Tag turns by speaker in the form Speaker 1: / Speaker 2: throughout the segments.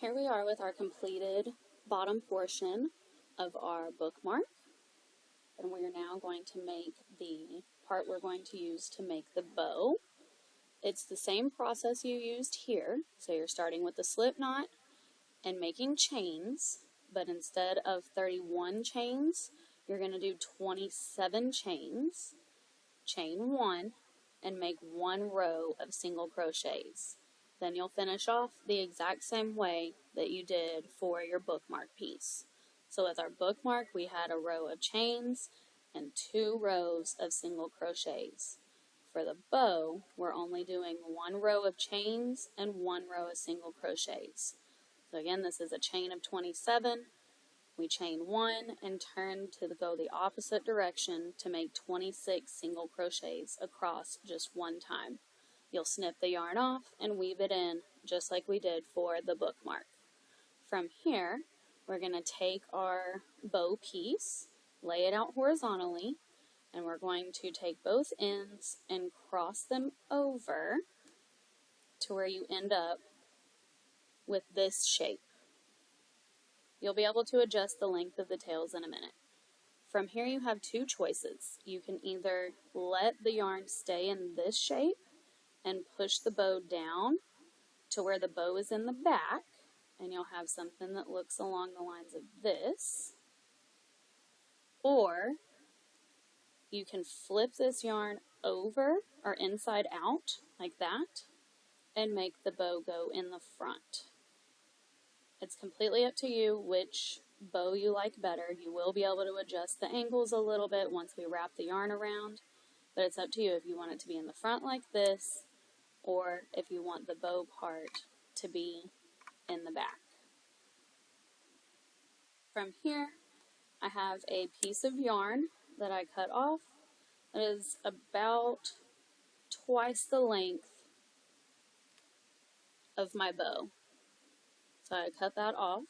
Speaker 1: Here we are with our completed bottom portion of our bookmark, and we are now going to make the part we're going to use to make the bow. It's the same process you used here, so you're starting with the slip knot and making chains, but instead of 31 chains, you're going to do 27 chains, chain 1, and make 1 row of single crochets. Then you'll finish off the exact same way that you did for your bookmark piece. So with our bookmark, we had a row of chains and 2 rows of single crochets. For the bow, we're only doing 1 row of chains and 1 row of single crochets. So again, this is a chain of 27. We chain 1 and turn to go the opposite direction to make 26 single crochets across just one time. You'll snip the yarn off and weave it in just like we did for the bookmark. From here, we're going to take our bow piece, lay it out horizontally, and we're going to take both ends and cross them over to where you end up with this shape. You'll be able to adjust the length of the tails in a minute. From here you have 2 choices. You can either let the yarn stay in this shape and push the bow down to where the bow is in the back, and you'll have something that looks along the lines of this. Or you can flip this yarn over or inside out like that and make the bow go in the front. It's completely up to you which bow you like better. You will be able to adjust the angles a little bit once we wrap the yarn around, but it's up to you if you want it to be in the front like this or if you want the bow part to be in the back. From here, I have a piece of yarn that I cut off. It is about twice the length of my bow. So I cut that off.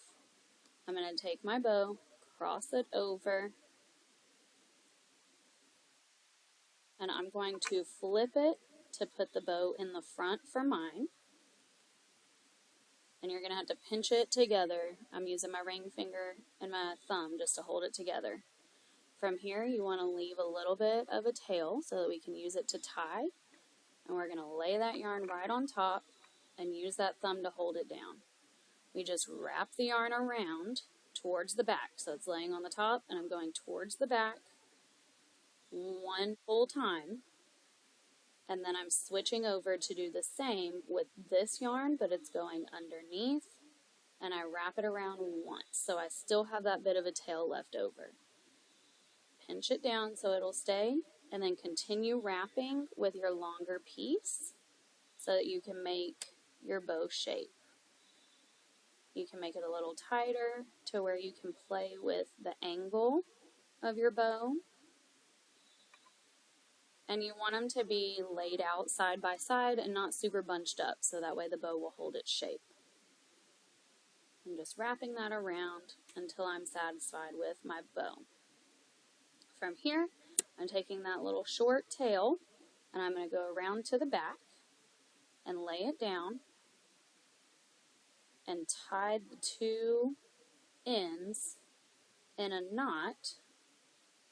Speaker 1: I'm going to take my bow, cross it over, and I'm going to flip it to put the bow in the front for mine. And you're going to have to pinch it together. I'm using my ring finger and my thumb just to hold it together. From here, you want to leave a little bit of a tail so that we can use it to tie. And we're going to lay that yarn right on top and use that thumb to hold it down. We just wrap the yarn around towards the back. So it's laying on the top and I'm going towards the back 1 full time. And then I'm switching over to do the same with this yarn, but it's going underneath. And I wrap it around once. So I still have that bit of a tail left over. Pinch it down so it'll stay. And then continue wrapping with your longer piece so that you can make your bow shape. You can make it a little tighter to where you can play with the angle of your bow. And you want them to be laid out side by side and not super bunched up, so that way the bow will hold its shape. I'm just wrapping that around until I'm satisfied with my bow. From here, I'm taking that little short tail and I'm going to go around to the back and lay it down and tie the 2 ends in a knot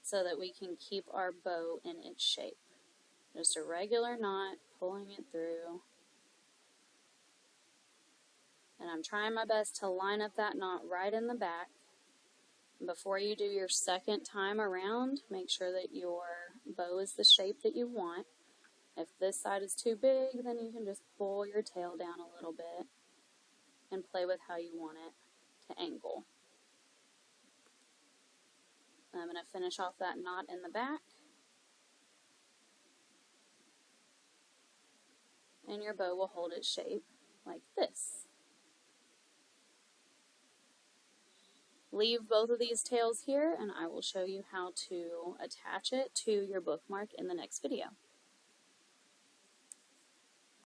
Speaker 1: so that we can keep our bow in its shape. Just a regular knot, pulling it through. And I'm trying my best to line up that knot right in the back. Before you do your second time around, make sure that your bow is the shape that you want. If this side is too big, then you can just pull your tail down a little bit and play with how you want it to angle. I'm going to finish off that knot in the back. And your bow will hold its shape like this. Leave both of these tails here and I will show you how to attach it to your bookmark in the next video.